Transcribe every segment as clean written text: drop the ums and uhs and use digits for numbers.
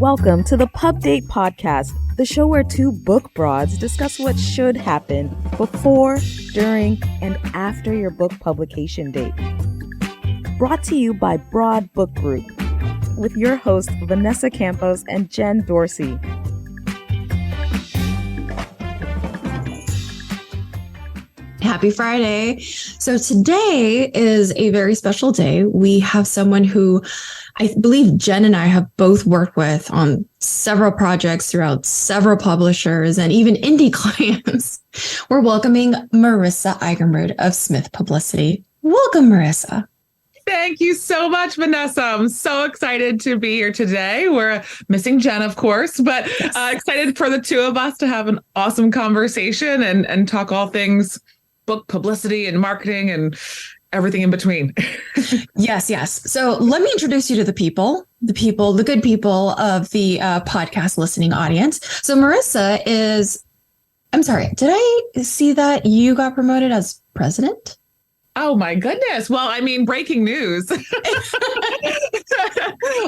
Welcome to the Pub Date Podcast, the show where two book broads discuss what should happen before, during, and after your book publication date. Brought to you by Broad Book Group, with your hosts Vanessa Campos and Jen Dorsey. Happy Friday. So today is a very special day. We have someone who I believe Jen and I have both worked with on several projects throughout several publishers and even indie clients. We're welcoming Marissa Eigenbrood of Smith Publicity. Welcome, Marissa. Thank you so much, Vanessa. I'm so excited to be here today. We're missing Jen, of course, but excited for the two of us to have an awesome conversation and talk all things book publicity and marketing and everything in between. Yes. So let me introduce you to the good people of the podcast listening audience. So Marissa I'm sorry, did I see that you got promoted as president? Oh my goodness. Well, I mean, breaking news. I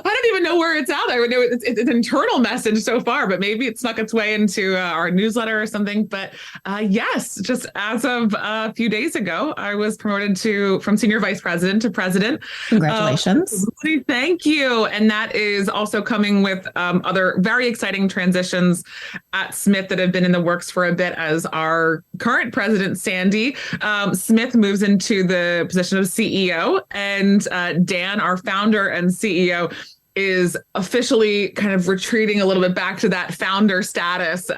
don't even know where it's out. I know it's an internal message so far, but maybe it snuck its way into our newsletter or something. But yes, just as of a few days ago, I was promoted from senior vice president to president. Congratulations. Thank you. And that is also coming with other very exciting transitions at Smith that have been in the works for a bit, as our current president, Sandy Smith, moves into the position of CEO, and Dan, our founder and CEO, is officially kind of retreating a little bit back to that founder status.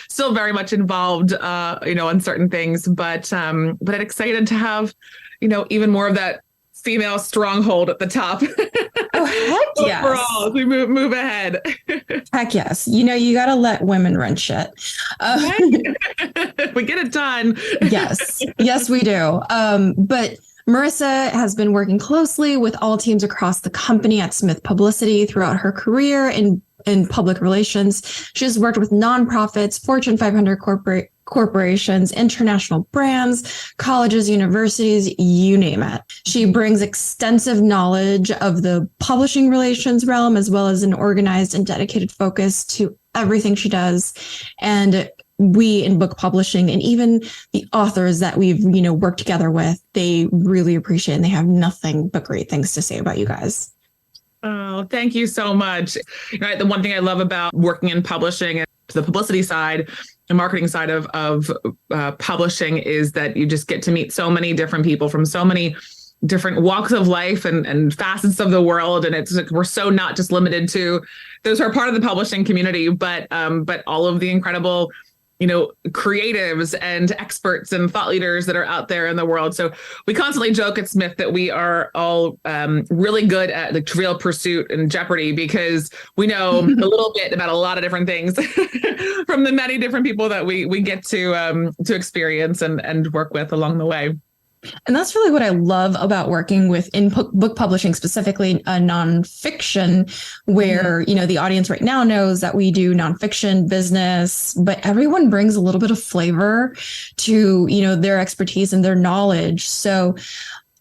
Still very much involved, in certain things, but I'm excited to have, even more of that female stronghold at the top. Oh, heck yes. Overall, as we move ahead. Heck yes. You got to let women run shit. We get it done. Yes, we do. But Marissa has been working closely with all teams across the company at Smith Publicity throughout her career in public relations. She has worked with nonprofits, Fortune 500 corporations, international brands, colleges, universities, you name it. She brings extensive knowledge of the publishing relations realm, as well as an organized and dedicated focus to everything she does. And we in book publishing, and even the authors that we've, worked together with, they really appreciate it, and they have nothing but great things to say about you guys. Oh, thank you so much. The one thing I love about working in publishing and the publicity side, the marketing side of publishing, is that you just get to meet so many different people from so many different walks of life and facets of the world. And it's like, we're so not just limited to those who are part of the publishing community, but all of the incredible creatives and experts and thought leaders that are out there in the world. So we constantly joke at Smith that we are all really good at the Trivial Pursuit and Jeopardy, because we know a little bit about a lot of different things from the many different people that we get to experience and work with along the way. And that's really what I love about working with in book publishing, specifically nonfiction, where, the audience right now knows that we do nonfiction business, but everyone brings a little bit of flavor to, their expertise and their knowledge. So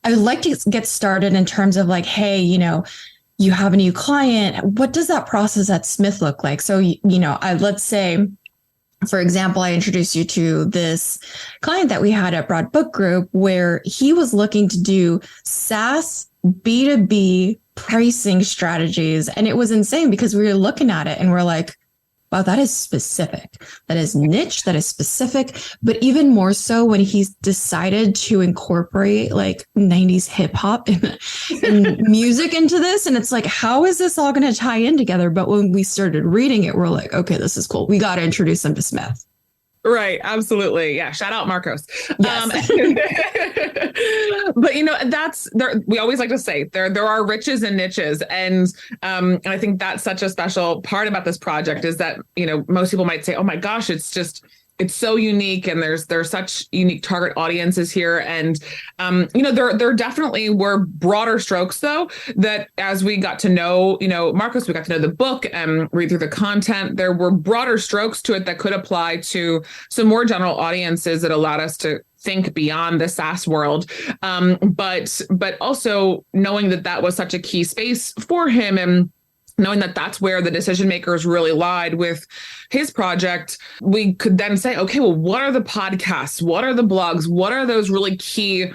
I would like to get started in terms of like, hey, you have a new client. What does that process at Smith look like? So, let's say, for example, I introduced you to this client that we had at Broad Book Group, where he was looking to do SaaS B2B pricing strategies. And it was insane, because we were looking at it and we're like, wow, that is specific. That is niche. That is specific. But even more so when he's decided to incorporate like 90s hip hop and music into this. And it's like, how is this all going to tie in together? But when we started reading it, we're like, okay, this is cool. We got to introduce them to Smith. Right. Absolutely. Yeah. Shout out Marcos. Yes. But that's there. We always like to say there are riches and niches. And I think that's such a special part about this project, is that, most people might say, oh my gosh, it's so unique, and there's such unique target audiences here. And, there definitely were broader strokes, though, that as we got to know, Marcos, we got to know the book and read through the content, there were broader strokes to it that could apply to some more general audiences that allowed us to think beyond the SaaS world. But also knowing that was such a key space for him, and knowing that that's where the decision makers really lied with his project, we could then say, okay, well, what are the podcasts? What are the blogs? What are those really key,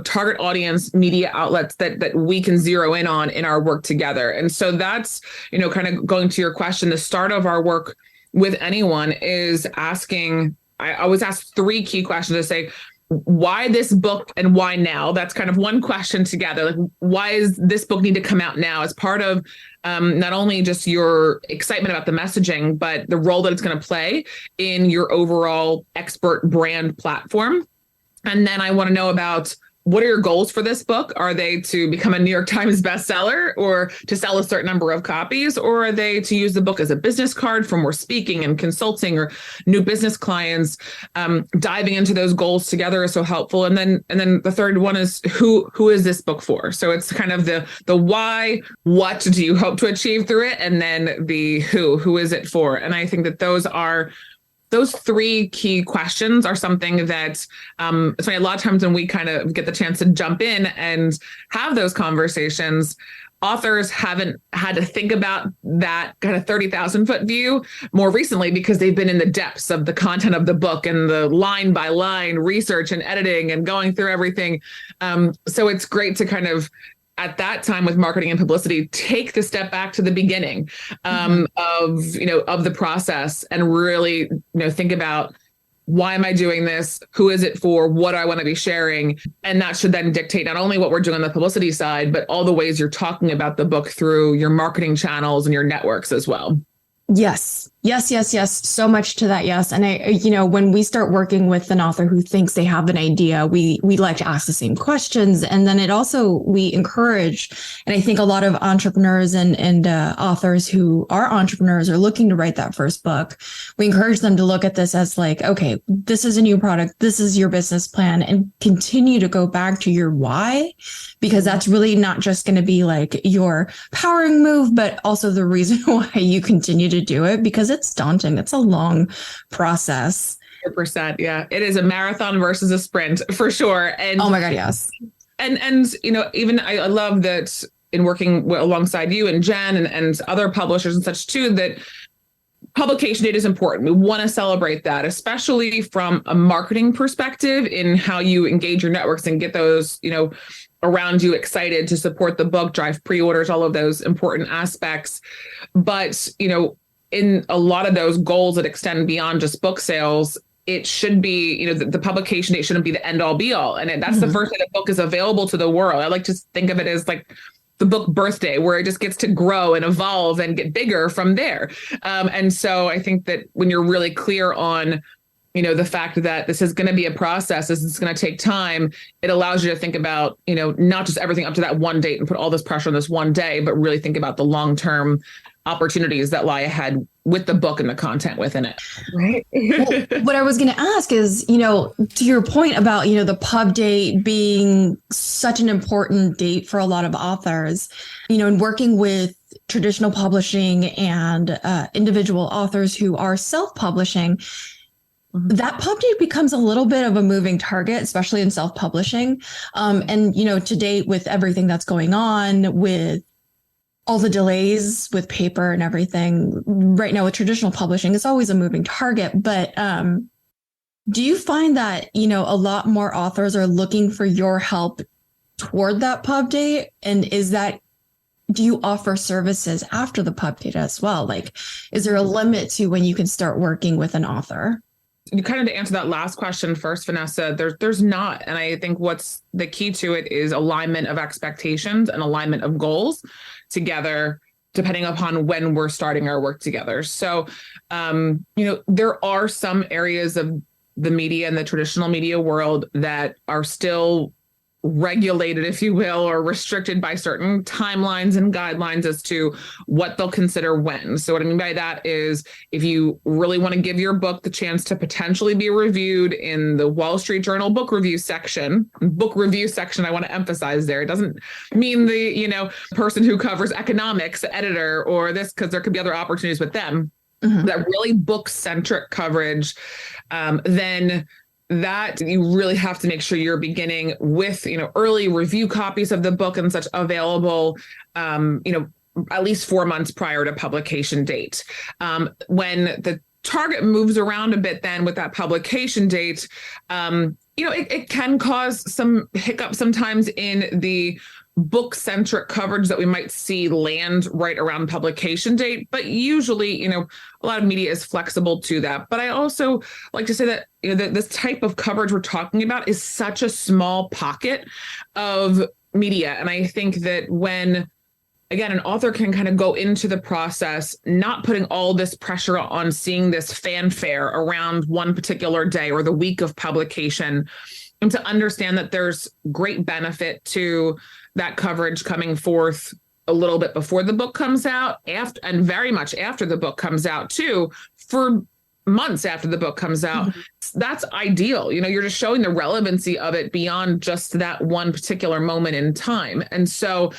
target audience media outlets that we can zero in on in our work together? And so that's, kind of going to your question, the start of our work with anyone is asking, I always ask 3 key questions to say, why this book and why now? That's kind of one question together. Like, why is this book need to come out now as part of not only just your excitement about the messaging, but the role that it's going to play in your overall expert brand platform? And then I want to know about, what are your goals for this book? Are they to become a New York Times bestseller or to sell a certain number of copies? Or are they to use the book as a business card for more speaking and consulting or new business clients? Diving into those goals together is so helpful. And then the third one is who is this book for? So it's kind of the why, what do you hope to achieve through it? And then the who is it for? And I think that those 3 key questions are something that so a lot of times when we kind of get the chance to jump in and have those conversations, authors haven't had to think about that kind of 30,000 foot view more recently because they've been in the depths of the content of the book and the line by line research and editing and going through everything. So it's great to kind of, at that time with marketing and publicity, take the step back to the beginning of the process and really, think about, why am I doing this? Who is it for? What do I want to be sharing? And that should then dictate not only what we're doing on the publicity side, but all the ways you're talking about the book through your marketing channels and your networks as well. Yes. So much to that. Yes. And when we start working with an author who thinks they have an idea, we like to ask the same questions. And then we encourage, and I think a lot of entrepreneurs and authors who are entrepreneurs are looking to write that first book. We encourage them to look at this as like, okay, this is a new product. This is your business plan, and continue to go back to your why, because that's really not just going to be like your powering move, but also the reason why you continue to do it, because it's daunting. It's a long process. 100%. Yeah. It is a marathon versus a sprint for sure. And oh my God, yes. And even I love that in working alongside you and Jen and other publishers and such too, that publication date is important. We want to celebrate that, especially from a marketing perspective in how you engage your networks and get those, around you excited to support the book, drive pre-orders, all of those important aspects. But, in a lot of those goals that extend beyond just book sales, it should be, the publication date shouldn't be the end all be all. And that's the first day the book is available to the world. I like to think of it as like the book birthday, where it just gets to grow and evolve and get bigger from there. And so I think that when you're really clear on, the fact that this is going to be a process, this is going to take time, it allows you to think about, not just everything up to that one date and put all this pressure on this one day, but really think about the long-term opportunities that lie ahead with the book and the content within it. Right. Well, what I was going to ask is, to your point about, the pub date being such an important date for a lot of authors, in working with traditional publishing and individual authors who are self-publishing, that pub date becomes a little bit of a moving target, especially in self-publishing. And, to date, with everything that's going on with all the delays with paper and everything right now with traditional publishing, it's always a moving target. But do you find that, a lot more authors are looking for your help toward that pub date? And do you offer services after the pub date as well? Like, is there a limit to when you can start working with an author? You kind of, to answer that last question first, Vanessa, there's not. And I think what's the key to it is alignment of expectations and alignment of goals together, depending upon when we're starting our work together. So, there are some areas of the media and the traditional media world that are still regulated, if you will, or restricted by certain timelines and guidelines as to what they'll consider when. So what I mean by that is, if you really want to give your book the chance to potentially be reviewed in the Wall Street Journal book review section, I want to emphasize there, it doesn't mean the, person who covers economics, editor, or this, because there could be other opportunities with them, that really book-centric coverage, then that you really have to make sure you're beginning with, early review copies of the book and such available, at least 4 months prior to publication date. When the target moves around a bit then with that publication date, it can cause some hiccups sometimes in the book-centric coverage that we might see land right around publication date. But usually, a lot of media is flexible to that. But I also like to say that, that this type of coverage we're talking about is such a small pocket of media. And I think that when, again, an author can kind of go into the process, not putting all this pressure on seeing this fanfare around one particular day or the week of publication, and to understand that there's great benefit to that coverage coming forth a little bit before the book comes out, after, and very much after the book comes out too, for months after the book comes out. Mm-hmm. That's ideal. You're just showing the relevancy of it beyond just that one particular moment in time. And so,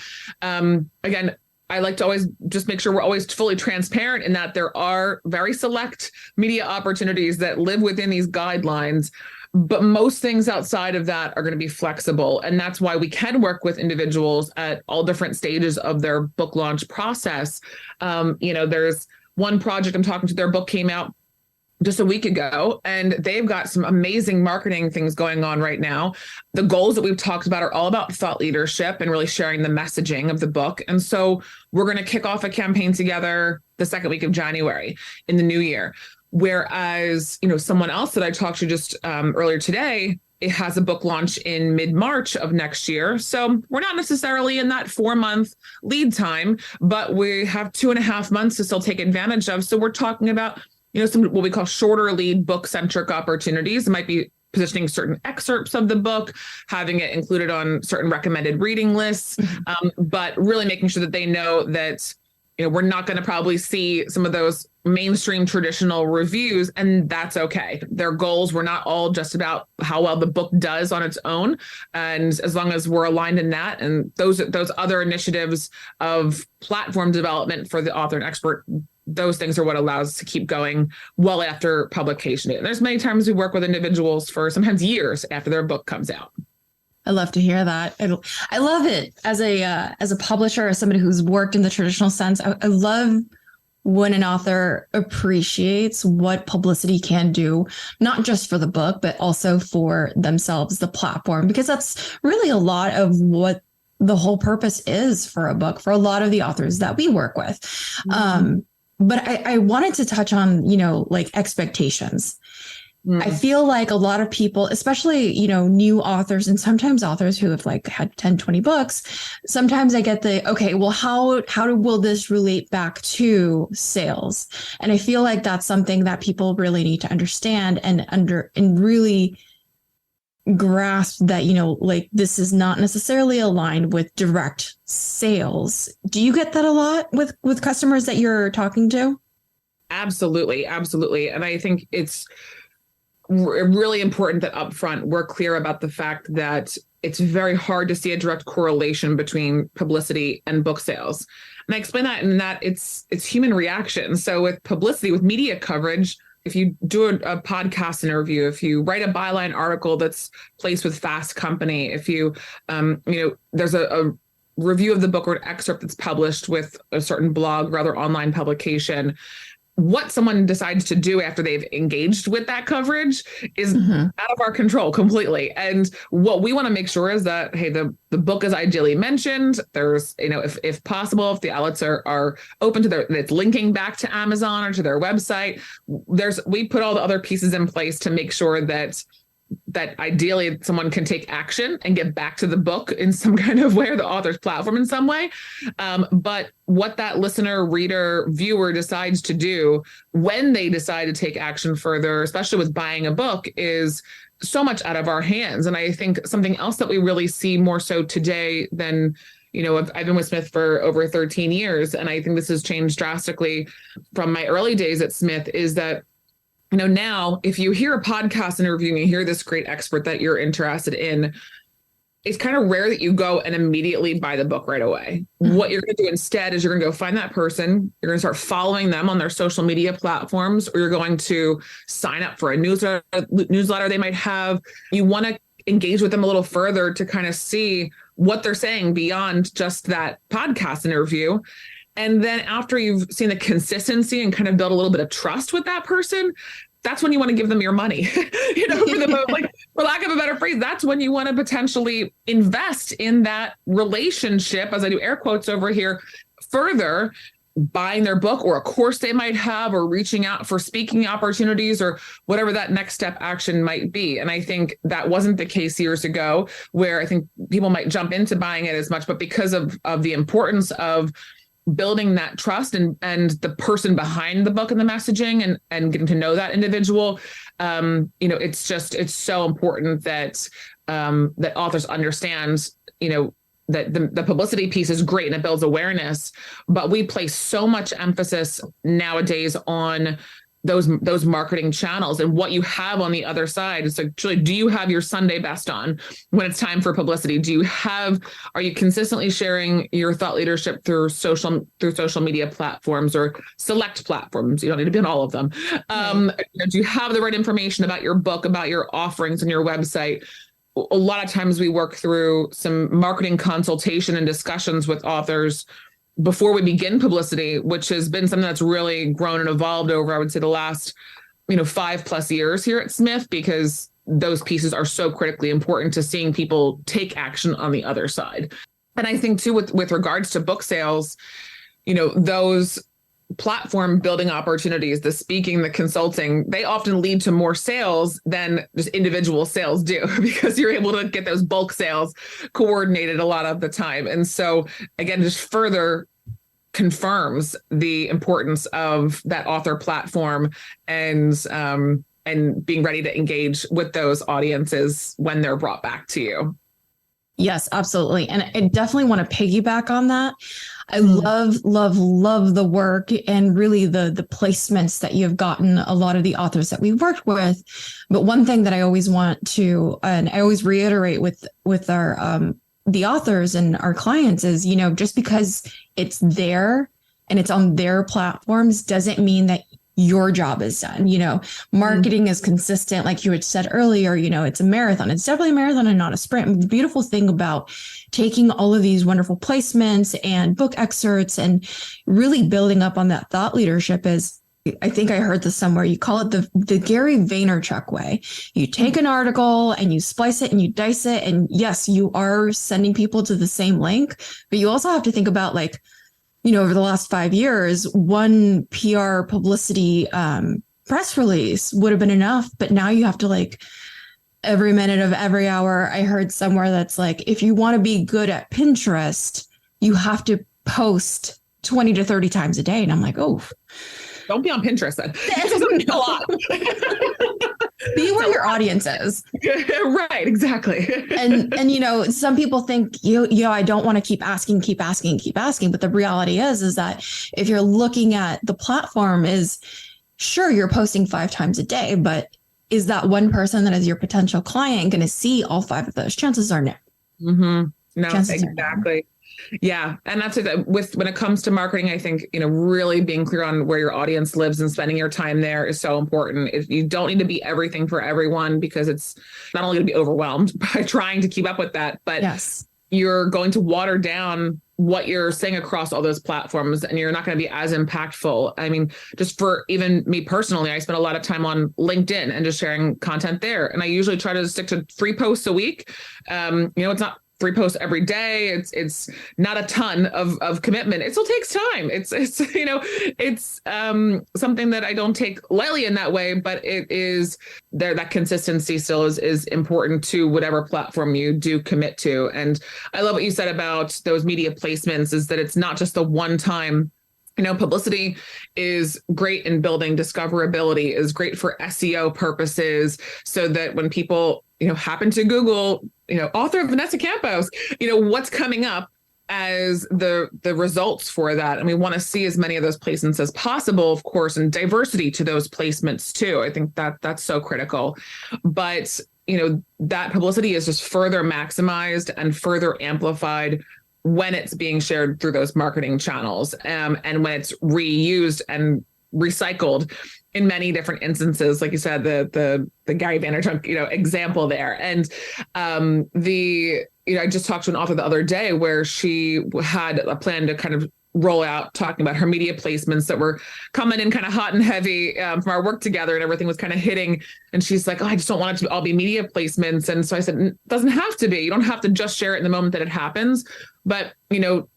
again, I like to always just make sure we're always fully transparent in that there are very select media opportunities that live within these guidelines. But most things outside of that are going to be flexible. And that's why we can work with individuals at all different stages of their book launch process. There's one project I'm talking to, their book came out just a week ago, and they've got some amazing marketing things going on right now. The goals that we've talked about are all about thought leadership and really sharing the messaging of the book. And so we're going to kick off a campaign together the second week of January in the new year. Whereas, someone else that I talked to just earlier today, it has a book launch in mid-March of next year. So we're not necessarily in that 4-month lead time, but we have 2.5 months to still take advantage of. So we're talking about, some what we call shorter lead book-centric opportunities. It might be positioning certain excerpts of the book, having it included on certain recommended reading lists, but really making sure that they know that we're not going to probably see some of those mainstream traditional reviews, and that's okay. Their goals were not all just about how well the book does on its own. And as long as we're aligned in that, and those other initiatives of platform development for the author and expert, those things are what allows us to keep going well after publication. And there's many times we work with individuals for sometimes years after their book comes out. I love to hear that. I love it as a publisher, as somebody who's worked in the traditional sense. I love when an author appreciates what publicity can do, not just for the book, but also for themselves, the platform, because that's really a lot of what the whole purpose is for a book, for a lot of the authors that we work with. Mm-hmm. But I wanted to touch on, like expectations. I feel like a lot of people, especially, new authors and sometimes authors who have had 10, 20 books, sometimes I get okay, well, how will this relate back to sales? And I feel like that's something that people really need to understand and really grasp that, this is not necessarily aligned with direct sales. Do you get that a lot with customers that you're talking to? Absolutely. Absolutely. And I think it's really important that upfront we're clear about the fact that it's very hard to see a direct correlation between publicity and book sales. And I explain that in that it's human reaction. So with publicity, with media coverage, if you do a podcast interview, if you write a byline article that's placed with Fast Company, if you, there's a review of the book or an excerpt that's published with a certain blog or other online publication, what someone decides to do after they've engaged with that coverage is out of our control completely. And what we want to make sure is that, hey, the book is ideally mentioned. There's, if possible, if the outlets are open to it's linking back to Amazon or to their website, we put all the other pieces in place to make sure that ideally someone can take action and get back to the book in some kind of way, or the author's platform in some way. But what that listener, reader, viewer decides to do when they decide to take action further, especially with buying a book, is so much out of our hands. And I think something else that we really see more so today than, I've been with Smith for over 13 years, and I think this has changed drastically from my early days at Smith, is that now if you hear a podcast interview and you hear this great expert that you're interested in, it's kind of rare that you go and immediately buy the book right away. What you're going to do instead is you're going to go find that person. You're going to start following them on their social media platforms, or you're going to sign up for a newsletter they might have. You want to engage with them a little further to kind of see what they're saying beyond just that podcast interview. And then after you've seen the consistency and kind of build a little bit of trust with that person, that's when you want to give them your money, for for lack of a better phrase, that's when you want to potentially invest in that relationship, as I do air quotes over here, further, buying their book or a course they might have, or reaching out for speaking opportunities, or whatever that next step action might be. And I think that wasn't the case years ago, where I think people might jump into buying it as much, but because of the importance of building that trust and the person behind the book and the messaging and getting to know that individual, it's so important that that authors understand, that the publicity piece is great and it builds awareness, but we place so much emphasis nowadays on those marketing channels and what you have on the other side. It's actually, do you have your Sunday best on when it's time for publicity? Are you consistently sharing your thought leadership through social media platforms or select platforms? You don't need to be on all of them. Do you have the right information about your book, about your offerings and your website? A lot of times we work through some marketing consultation and discussions with authors before we begin publicity, which has been something that's really grown and evolved over, I would say, the last, 5+ years here at Smith, because those pieces are so critically important to seeing people take action on the other side. And I think too, with regards to book sales, those platform building opportunities, the speaking, the consulting, they often lead to more sales than just individual sales do, because you're able to get those bulk sales coordinated a lot of the time. And so again, just further confirms the importance of that author platform and being ready to engage with those audiences when they're brought back to you. Yes, absolutely. And I definitely want to piggyback on that. I love the work and really the placements that you've gotten a lot of the authors that we've worked with. But one thing that I always want to, and I always reiterate with our, the authors and our clients is, just because it's there and it's on their platforms doesn't mean that your job is done. Marketing is consistent. Like you had said earlier, it's a marathon. It's definitely a marathon and not a sprint. And the beautiful thing about taking all of these wonderful placements and book excerpts and really building up on that thought leadership is, I think I heard this somewhere, you call it the Gary Vaynerchuk way. You take an article and you splice it and you dice it. And yes, you are sending people to the same link, but you also have to think about over the last 5 years, one PR publicity press release would have been enough. But now you have to every minute of every hour. I heard somewhere that's if you want to be good at Pinterest, you have to post 20 to 30 times a day. And I'm like, oh, don't be on Pinterest then. That's a lot. Be where your audience is. Right, exactly. and some people think, I don't want to keep asking. But the reality is that if you're looking at the platform is, sure, you're posting 5 times a day, but is that one person that is your potential client going to see all 5 of those? Chances are no. Mm-hmm. No, Chances exactly. Yeah. And that's it. When it comes to marketing, I think, really being clear on where your audience lives and spending your time there is so important. You don't need to be everything for everyone, because it's not only going to be overwhelmed by trying to keep up with that, but yes, you're going to water down what you're saying across all those platforms, and you're not going to be as impactful. I mean, just for even me personally, I spend a lot of time on LinkedIn and just sharing content there. And I usually try to stick to 3 posts a week. It's not 3 posts every day. It's not a ton of commitment. It still takes time. It's something that I don't take lightly in that way, but it is there. That consistency still is important to whatever platform you do commit to. And I love what you said about those media placements, is that it's not just the one time. Publicity is great in building discoverability, is great for SEO purposes, so that when people, happen to Google, author of Vanessa Campos, what's coming up as the results for that. And we want to see as many of those placements as possible, of course, and diversity to those placements too. I think that's so critical. But, that publicity is just further maximized and further amplified when it's being shared through those marketing channels, and when it's reused and recycled in many different instances, like you said, the Gary Vaynerchuk, example there. And I just talked to an author the other day where she had a plan to kind of roll out talking about her media placements that were coming in kind of hot and heavy from our work together, and everything was kind of hitting. And she's like, oh, I just don't want it to all be media placements. And so I said, it doesn't have to be. You don't have to just share it in the moment that it happens, but,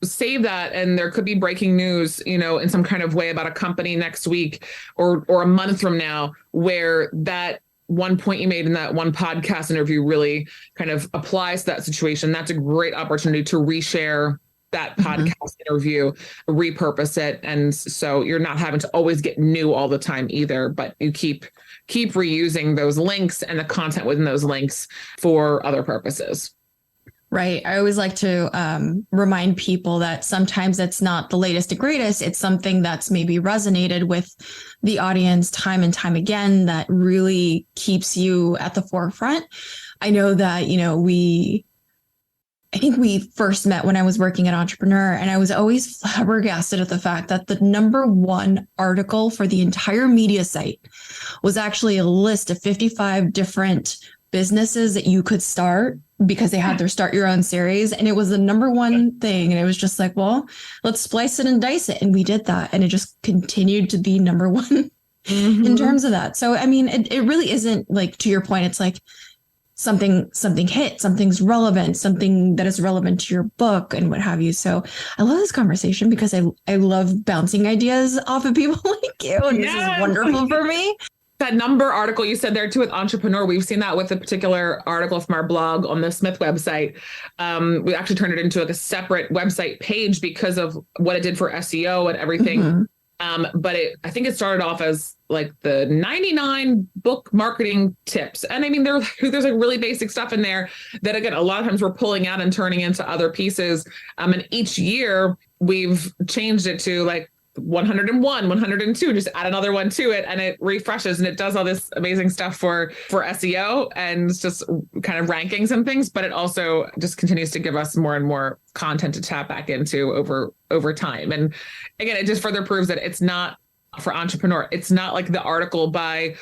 save that. And there could be breaking news, in some kind of way about a company next week or a month from now, where that one point you made in that one podcast interview really kind of applies to that situation. That's a great opportunity to reshare that podcast interview, repurpose it. And so you're not having to always get new all the time either, but you keep reusing those links and the content within those links for other purposes. Right. I always like to remind people that sometimes it's not the latest and greatest. It's something that's maybe resonated with the audience time and time again that really keeps you at the forefront. I know that, I think we first met when I was working at Entrepreneur, and I was always flabbergasted at the fact that the number one article for the entire media site was actually a list of 55 different businesses that you could start because they had their Start Your Own series. And it was the number one thing. And it was just like, well, let's splice it and dice it. And we did that. And it just continued to be number one in terms of that. So, I mean, it really isn't like, to your point, it's like something hit, something's relevant, something that is relevant to your book and what have you. So I love this conversation because I love bouncing ideas off of people like you. And This is wonderful for me. That number article you said there too with Entrepreneur, we've seen that with a particular article from our blog on the Smith website. We actually turned it into like a separate website page because of what it did for SEO and everything. But I think it started off as like the 99 book marketing tips. And I mean, there's like really basic stuff in there that, again, a lot of times we're pulling out and turning into other pieces. And each year we've changed it to like 101, 102, just add another one to it, and it refreshes and it does all this amazing stuff for SEO and just kind of rankings and things. But it also just continues to give us more and more content to tap back into over time. And again, it just further proves that it's not for Entrepreneur. It's not like the article by,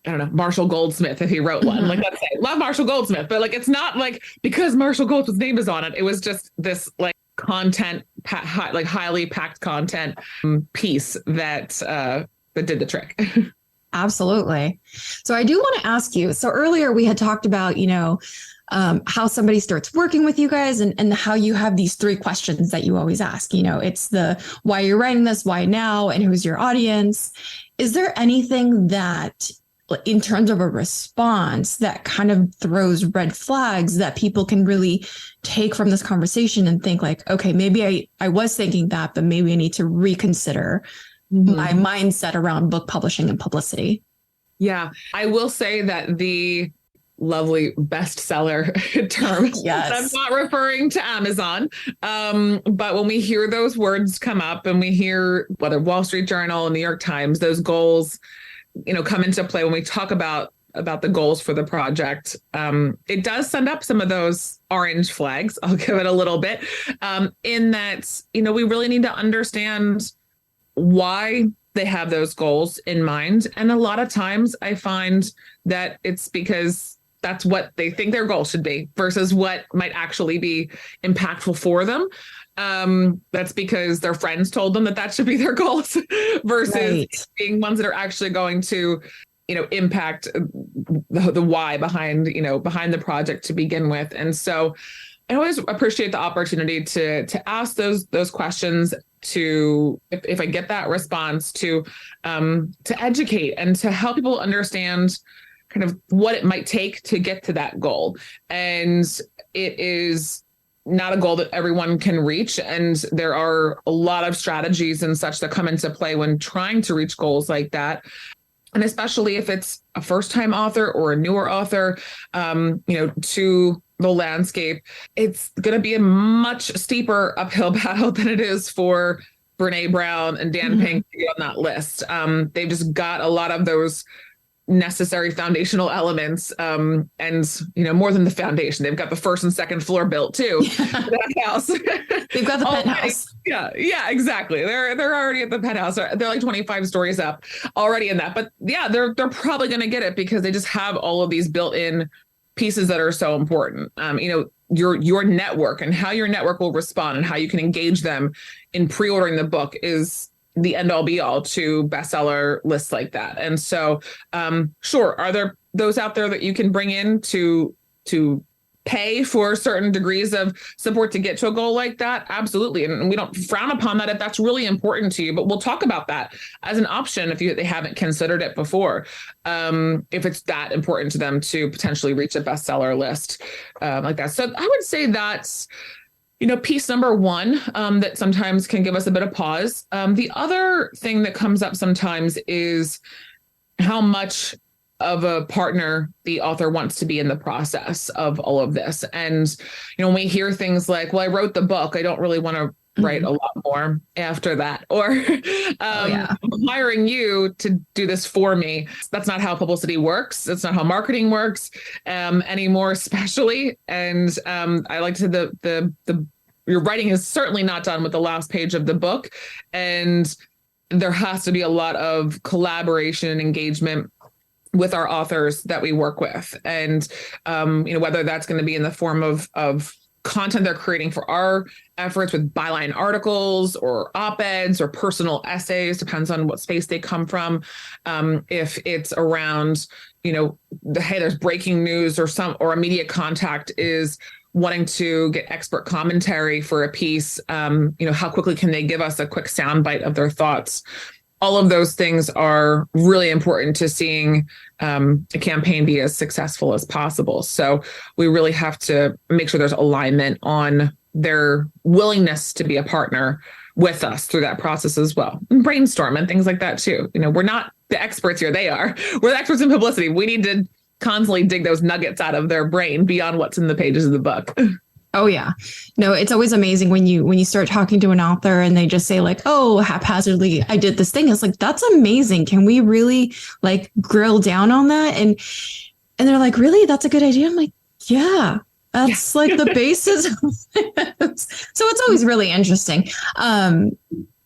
I don't know, Marshall Goldsmith, if he wrote one. Like, let's say, love Marshall Goldsmith, but like, it's not like because Marshall Goldsmith's name is on it. It was just this like content, like highly packed content piece that did the trick. Absolutely. So I do want to ask you, so earlier we had talked about, how somebody starts working with you guys and how you have these 3 questions that you always ask. It's the why you're writing this, why now, and who's your audience. Is there anything that in terms of a response that kind of throws red flags that people can really take from this conversation and think like, okay, maybe I was thinking that, but maybe I need to reconsider my mindset around book publishing and publicity? Yeah, I will say that the lovely bestseller term, yes, I'm not referring to Amazon. But when we hear those words come up and we hear whether Wall Street Journal, New York Times, those goals, come into play when we talk about the goals for the project, it does send up some of those orange flags. I'll give it a little bit in that, we really need to understand why they have those goals in mind. And a lot of times I find that it's because that's what they think their goal should be versus what might actually be impactful for them. That's because their friends told them that should be their goals versus being ones that are actually going to, impact the why behind the project to begin with. And so I always appreciate the opportunity to ask those questions, to if I get that response, to educate and to help people understand kind of what it might take to get to that goal. And it is not a goal that everyone can reach. And there are a lot of strategies and such that come into play when trying to reach goals like that. And especially if it's a first-time author or a newer author, to the landscape, it's going to be a much steeper uphill battle than it is for Brene Brown and Dan Pink to be on that list. They've just got a lot of those necessary foundational elements, and more than the foundation, they've got the first and second floor built too. That house. They've got the penthouse. Yeah, exactly. They're already at the penthouse. They're like 25 stories up already in that. But yeah, they're probably going to get it because they just have all of these built-in pieces that are so important. your network and how your network will respond and how you can engage them in pre-ordering the book is the end all be all to bestseller lists like that. And so, sure, are there those out there that you can bring in to pay for certain degrees of support to get to a goal like that? Absolutely. And we don't frown upon that if that's really important to you, but we'll talk about that as an option if they haven't considered it before. If it's that important to them to potentially reach a bestseller list like that. So I would say that's, piece number one that sometimes can give us a bit of pause. The other thing that comes up sometimes is how much of a partner the author wants to be in the process of all of this. And, when we hear things like, well, I wrote the book, I don't really want to write a lot more after that, or I'm hiring you to do this for me. That's not how publicity works. That's not how marketing works anymore, especially. And I like to the your writing is certainly not done with the last page of the book. And there has to be a lot of collaboration and engagement with our authors that we work with. And, whether that's going to be in the form of content they're creating for our efforts with byline articles or op-eds or personal essays, depends on what space they come from. If it's around, hey, there's breaking news or immediate contact is wanting to get expert commentary for a piece, how quickly can they give us a quick soundbite of their thoughts? All of those things are really important to seeing a campaign be as successful as possible. So we really have to make sure there's alignment on their willingness to be a partner with us through that process as well. And brainstorm and things like that too. We're not the experts here. They are. We're the experts in publicity. We need to constantly dig those nuggets out of their brain beyond what's in the pages of the book. Oh, yeah. No, it's always amazing when you start talking to an author and they just say like, oh, haphazardly, I did this thing. It's like, that's amazing. Can we really grill down on that? And they're like, really? That's a good idea. I'm like, yeah, that's the basis. So it's always really interesting.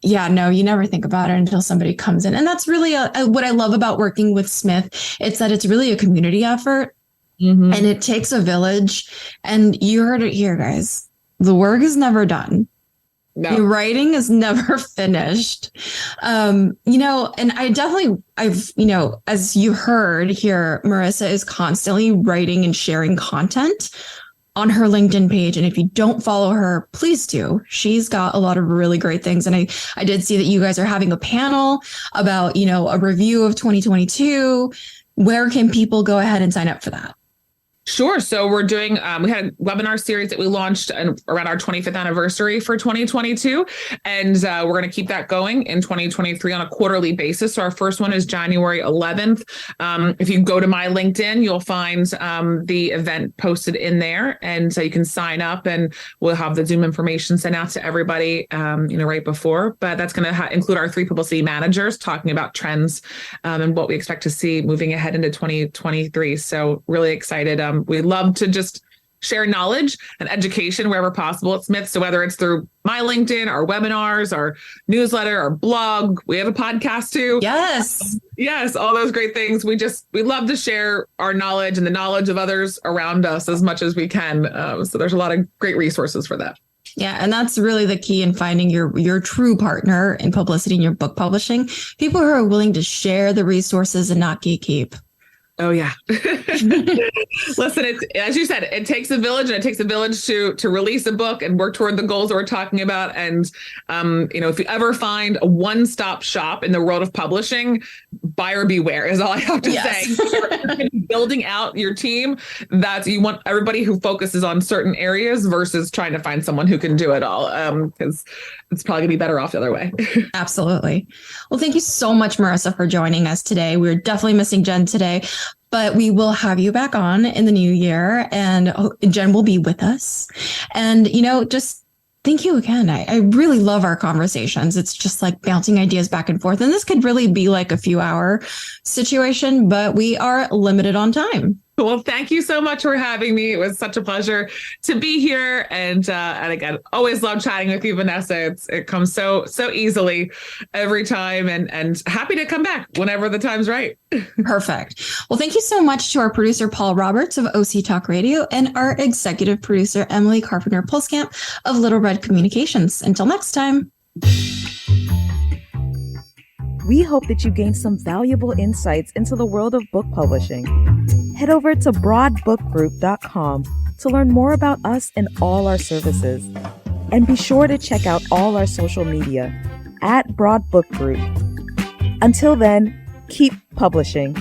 Yeah, no, you never think about it until somebody comes in. And that's really what I love about working with Smith. It's that it's really a community effort. Mm-hmm. And it takes a village. And you heard it here, guys. The work is never done. No. The writing is never finished. And I've, as you heard here, Marissa is constantly writing and sharing content on her LinkedIn page. And if you don't follow her, please do. She's got a lot of really great things. And I did see that you guys are having a panel about, a review of 2022. Where can people go ahead and sign up for that? Sure. So we're doing, we had a webinar series that we launched around our 25th anniversary for 2022. And we're going to keep that going in 2023 on a quarterly basis. So our first one is January 11th. If you go to my LinkedIn, you'll find the event posted in there. And so you can sign up and we'll have the Zoom information sent out to everybody, right before. But that's going to include our 3 publicity managers talking about trends and what we expect to see moving ahead into 2023. So really excited. We love to just share knowledge and education wherever possible at Smith. So whether it's through my LinkedIn, our webinars, our newsletter, our blog, we have a podcast too. Yes. Yes. All those great things. We love to share our knowledge and the knowledge of others around us as much as we can. So there's a lot of great resources for that. Yeah. And that's really the key in finding your true partner in publicity and your book publishing. People who are willing to share the resources and not gatekeep. Oh, yeah. Listen, it's, as you said, it takes a village, and it takes a village to release a book and work toward the goals that we're talking about. And, if you ever find a one-stop shop in the world of publishing, buyer beware is all I have to say. You're building out your team, that you want everybody who focuses on certain areas versus trying to find someone who can do it all, because it's probably going to be better off the other way. Absolutely. Well, thank you so much, Marissa, for joining us today. We're definitely missing Jen today, but we will have you back on in the new year, and Jen will be with us. And, just thank you again. I really love our conversations. It's just like bouncing ideas back and forth. And this could really be like a few-hour situation, but we are limited on time. Well, thank you so much for having me. It was such a pleasure to be here. And again, always love chatting with you, Vanessa. It comes so easily every time, and happy to come back whenever the time's right. Perfect. Well, thank you so much to our producer, Paul Roberts of OC Talk Radio, and our executive producer, Emily Carpenter Pulskamp of Little Red Communications. Until next time. We hope that you gained some valuable insights into the world of book publishing. Head over to broadbookgroup.com to learn more about us and all our services. And be sure to check out all our social media at Broad Book Group. Until then, keep publishing.